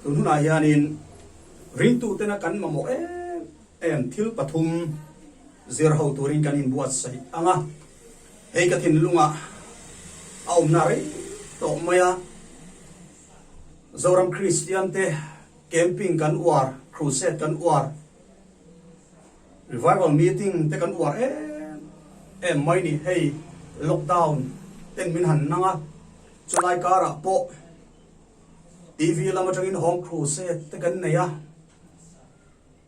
tu nu na hianin ring tu te na kan mamo em thil pathum zir ho turin kanin buat sai anga hei ka thin lunga aum na re to maya zoram christian te camping kan war crusade kan war revival meeting te kan war em mai ni hei lockdown ten min han nanga chulai kara po TV lama tangin home crusade te kan neya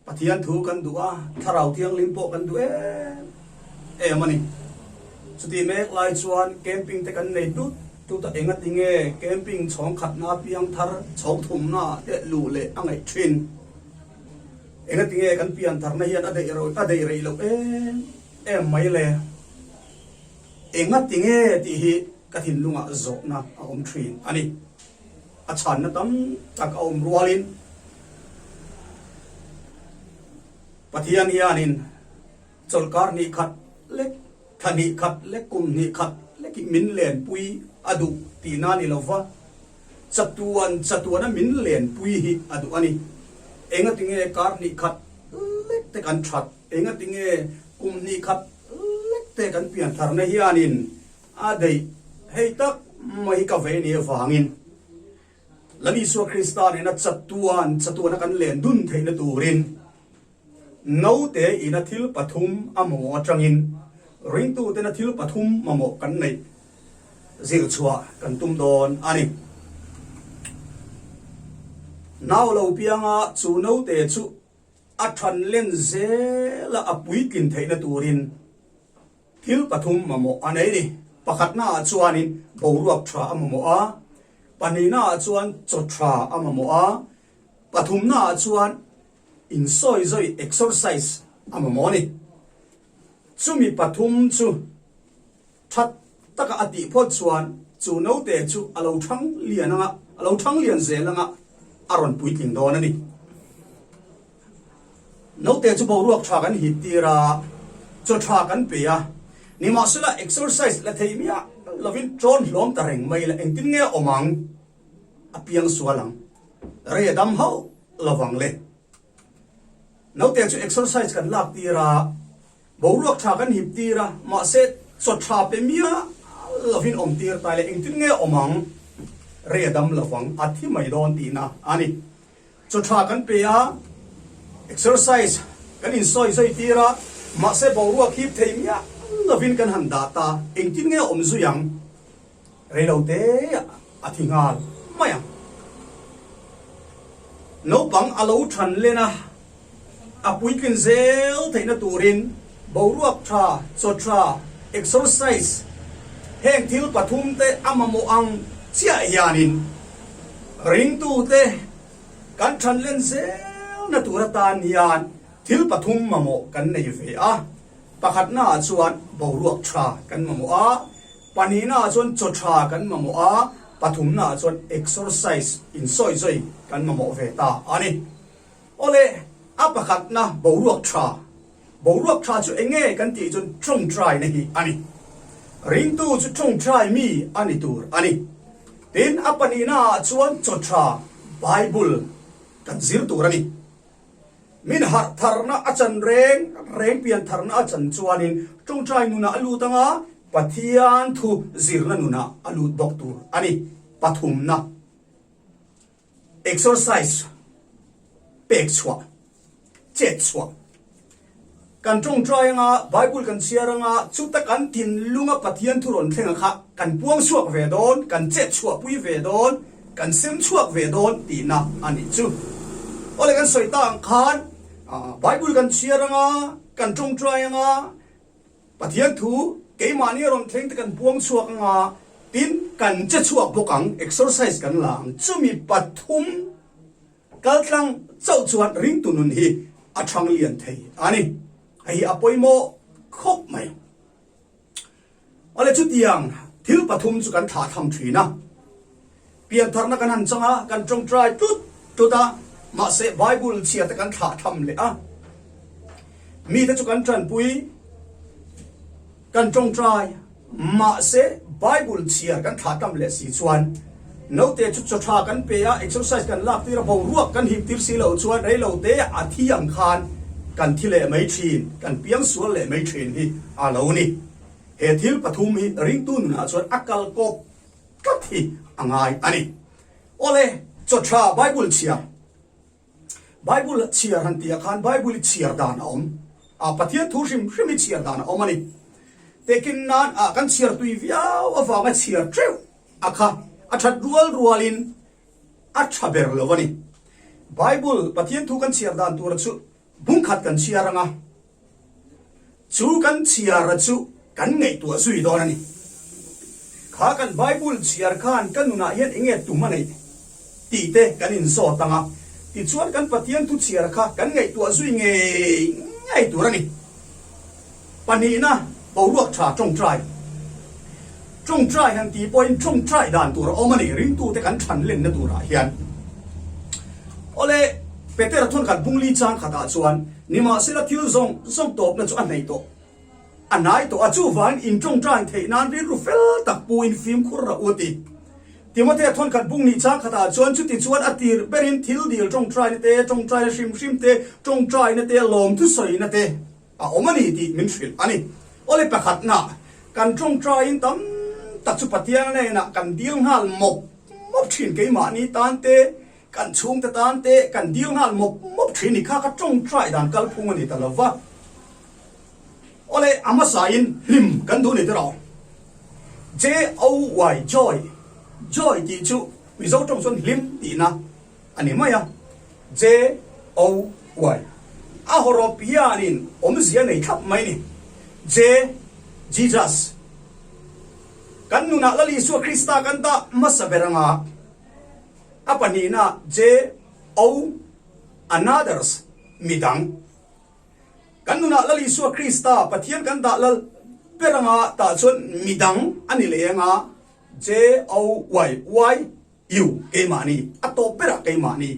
pathian thu kan duwa tharau tiang limpo kan du mani chuti mek lai chuan camping te kan nei tu ta enga tinge camping chong khat na piang thar chong thum na te lu le angai thin enga tinge kan pian thar na hian adei rei lo mai le enga tinge ti hi ka thin lunga zo na om thin ani achan na tam tak om rualin pathian hianin cholkar ni khat lek thani khat lek kum ni khat lek min len pui adu tina ni lova chatuan min len pui hi adu ani enga tinge kar ni khat lek te kan that enga tinge kum ni khat lek te kan pian thar na hianin adei hei tak mai ka ve ni wangin lani so kristan ina chatuan kan len dun theina turin nau te ina thil pathum amo atangin ring tu te na thil pathum mamo kan nei zil chua kan tum don ani naw lo pianga chu nau te chu a than len zela apui kin theina turin thil pathum mamo anei ni pakhat na chuanin boruak tha amamo a panina chuan chotra amamo a pathum na chuan in soi exercise amamoni chumi pathum chu that taka ati pho chuan chu no te chu alo thang lian zelanga aron pui tling don ani no te chu boruak tha kan hi tira chu tha kan pe ya ni ma sula exercise la theimia lovin tron hlom ta reng mai la engtin nge omang apiang sualang re dam ho lawang le no te chu exercise kan lak tira boruak tha kan hip tira ma se so tha pe mia lovin om tir ta le engtin nge omang re dam lawang athi mai don ti na ani so tha kan pe ya exercise kan in soi tira ma se boruak hip thei mia lovin kan han data engtin nge om zu yang re lo te athingal maya no bang alo than lena apui kin zel theina turin boruak tha sotra exercise heng thil pathum te amamo ang chia hianin ring tu te kan than len zel na turatan hian thil pathum mamo kan nei ve a pakhat na chuan boruak tha kan mamo a panina chuan chotra kan mamo a pathum na chuan exercise in soi kan mamo ve ta ani ole apakhat na boruak tha chu enge kan ti chun trong try na hi ani ring tu chu trong try mi ani tur ani tin apani na chuan chotra bible kan zir tur ani min har tharna achan reng pian tharna achan chuanin trong try nuna alu tanga pathian thu zirna nuna alu doktur ani pathum na exercise pek chwa chết chua kan trong trai nga bible kan siara nga chuta kan tin lunga pathian thuron thenga kha kan puang suak ve don kan chết chua pui ve don kan sem chuak ve don ti na ani chu ole kan soi tang khan bible kan siara nga kan trong trai nga pathian thu ke mani ron theng te kan puang suak nga tin kan chết chuak bokang exercise kan lang chumi pathum kaltlang chau chuan ring tunun hi athang lian thei ani ai apoimo khop mai ole chu tiang thil pathum chu kan tha tham thina pian tharna kan han changa kan trong try tu da ma se bible chia ta kan tha tham le a mi ta chu kan tran pui kan trong try ma se bible chia kan tha tham le si chuan no te chu chu tha kan pe a exercise kan lak tir bo ruak kan hip tir si lo chuan rei lo te a thiam khan kan thile mai thin kan piang sual le mai thin hi a lo ni he thil pathum hi ring tu na chuan akal ko ka thi angai ani ole chu tha bible chia bible chia han tia khan bible chia dan om a pathian thu rim rim chia dan om ani tekin nan a kan chia tui viau awa ma chia treu akha athat rualin athaber lovani bible pathian thu kan chia dan tur chu bung khat kan chia ranga chu kan chia ra chu kan ngei tu sui don ani kha kan bible chia khan kan na hian inge tu manei ti te kan in so tanga ti chuan kan pathian thu chia kha kan ngei tu sui ngei tu rani pani na bo ruak tha trong trai han ti point trong trai dan tur omani ring tu te kan than len na tu ra hian ole peter thon kan bungli chang khata chuan nima sela thil zong top na chu an nei to anai to achu van in trong trai thei nan ri ru fel tak pu in film khur ra uti timothy thon kan bungni chang khata chuan chu ti chuan atir berin thil dil trong trai te trong trai shim te trong trai na te lom thu soi na te a omani ti min shil ani ole pakhat na kan trong trai in tam tak chu patiang nei na kan dil ngal mop thin ke ma ni tan te kan chung te tan te kan dil ngal mop thin ni kha ka trong trai dan kal phung ani ta lova ole ama sain lim kan du ni te ro joy joy ti chu mi zo trong son lim ti na ani maya joy a horopianin omzia nei thap mai ni Jesus kan nuna lali su Krista kan ta masaberanga apani na another's midang kan nuna lali su Krista pathian kan da lal peranga ta chon midang ani lenga you ke mani ato pera ke mani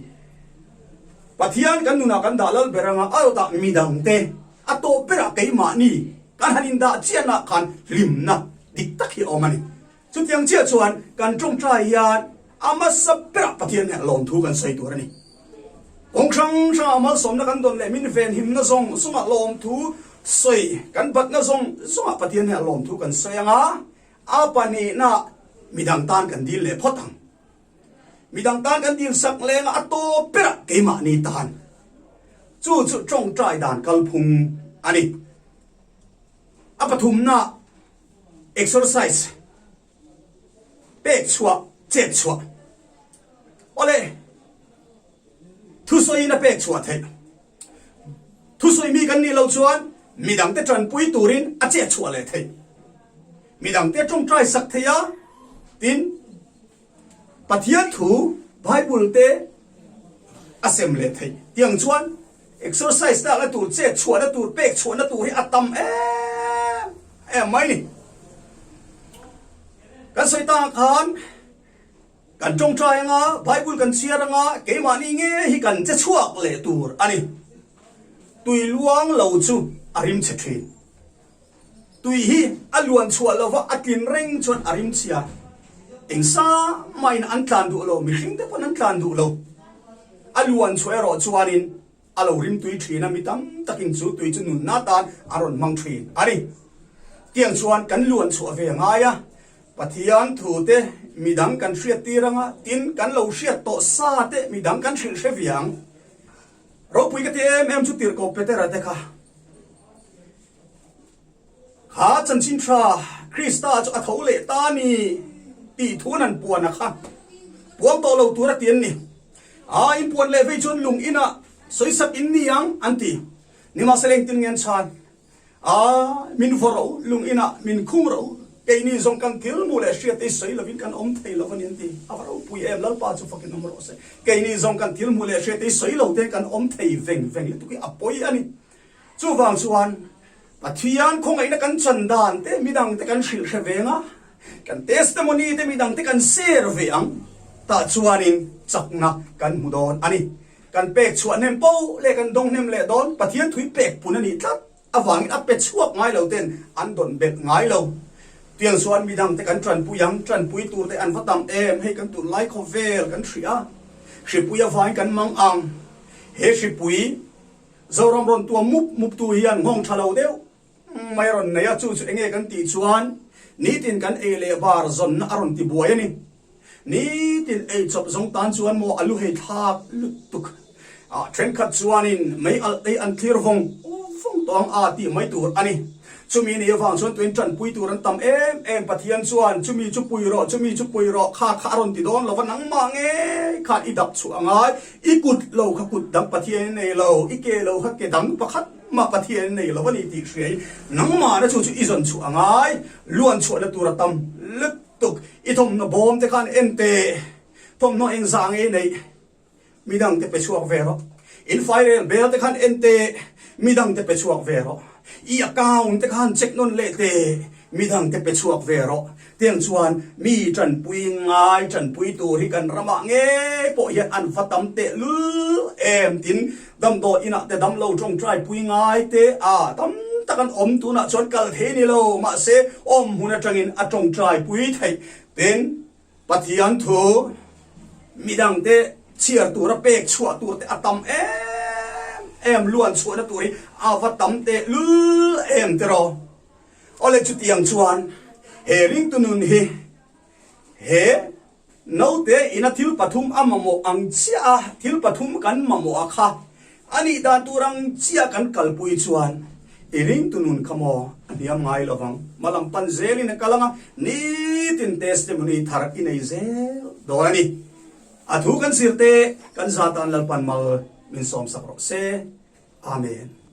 pathian kan nuna kan da lal beranga ayo ta midang te ato pera ke mani kan hanin da chiana kan limna dik takhi omani chu tiang chia chuan kan trong trai yan ama sapra pathian ne lom thu kan sei turani ong sang ma som na kan don le min ven him na zong sunga lom thu sei kan bat na zong sunga pathian ne lom thu kan sei anga apani na midang tan kan dil le photang midang tan kan dil sak lenga ato pera ke ma ni tan chu trong trai dan kal phung ani apathum na exercise pek chua jet chua ole thu soi na pek chua the thu soi mi kan ni lo chuan midang te tran pui turin a jet chua le the midang te trong trai sak theya tin pathian thu bible te assembly the tiang chuan exercise da la tur jet chua na tur pek chua na tur hi atam mai ni kan soi ta khan kan trong trai nga bible kan chia nga ke ma ni nge hi kan che chuak le tur ani tui luang lo chu arim che thin tui hi aluan chua lo wa akin reng chon arim chia engsa mai an tlan du lo mi hing te pon an tlan du lo aluan chue ro chuanin alo rim tui thina mitam takin chu tui chu nun na tan aron mang thin ani tiang chuan kan luan chu ve nga ya pathian thu te midang kan hriat tiranga tin kan lo hriat to sa te midang kan thil hreviang ro pui ka te em chu tir ko petera te kha chan chin tha Krista chu a thole ta ni ti thunan puana kha puang to lo tura tien ni in puan le ve chon lung ina soisak in ni yang anti ni ma seleng tin ngen chan min voro lung ina min khumro cái này dòng căn thiếu mù lệ xuyên tới sấy là vin căn ôm thầy là vấn đề gì à vào bùi em lăn pa cho fucking number rồi cái này dòng căn thiếu mù lệ xuyên tới sấy là thế căn ôm thầy veng veng là tụi cái apoi anh chú vàng chuan và thian không ai nó căn chân đàn thế mi đằng thế căn xịt xe veng á căn testimony thế mi đằng thế căn share veng ta chuan in chắc na căn mù đòn anh căn bẹc chuan nem bao lệ căn đông nem lệ đòn và thian thúy bẹc bún anh tát à vàng áp bẹc chuộc ngay lâu tên anh đòn bẹc ngay lâu tiếng xuân mi đăng te kan trần pui tur te an vatam em hay kan tu lai khovel kan thria shi pui avai kan mang ang he shi pui zorom ron tua mup tu hian ngong thalo deu mai ron neya chu enge kan ti chuan ni tin kan ele bar zon na aron ti buai ni ni tin e chop zong tan chuan mo alu he thak lutuk a tren khat chuan in mai al ei an clear phong tong a ti mai tur ani chumi ni awang chuan tuen tran pui tur an tam em pathian chuan chumi chu pui ro kha ron ti don lawan ang ma nge khan i dap chu angai i kut lo kha kut dang pathian nei lo i ke lo kha ke dang pakhat ma pathian nei lo wani ti hriai nang ma na chu i zon chu angai luan chu la tur tam lut tuk i thom na bom te khan ente thom no eng zang e nei midang te pe chuak vero in fire bel te khan ente midang te pe chuak vero i account te khan check non le te midang te pe chuak vero tiang chuan mi tran pui ngai tran pui tu ri kan rama nge po hian an fatam te lu em tin dam do ina te dam lo trong trai pui ngai te a tam takan om tu na chon kal the ni lo ma se om huna tangin a trong trai pui thai ten pathian thu midang te chiar tu ra pek chua tu te atam em luan chua na tu ri avatam te lu em te ro ole chu tiang chuan he ring tu nun he no te ina thil pathum amamo ang chia thil pathum kan mamo akha ani da turang chia kan kalpui chuan iring tu nun khamo aniam ngai lovang malam pan zeli na kalanga ni tin testimony thar inai zel dorani athu kan sirte kan zatan lalpan mal min som sakro se amen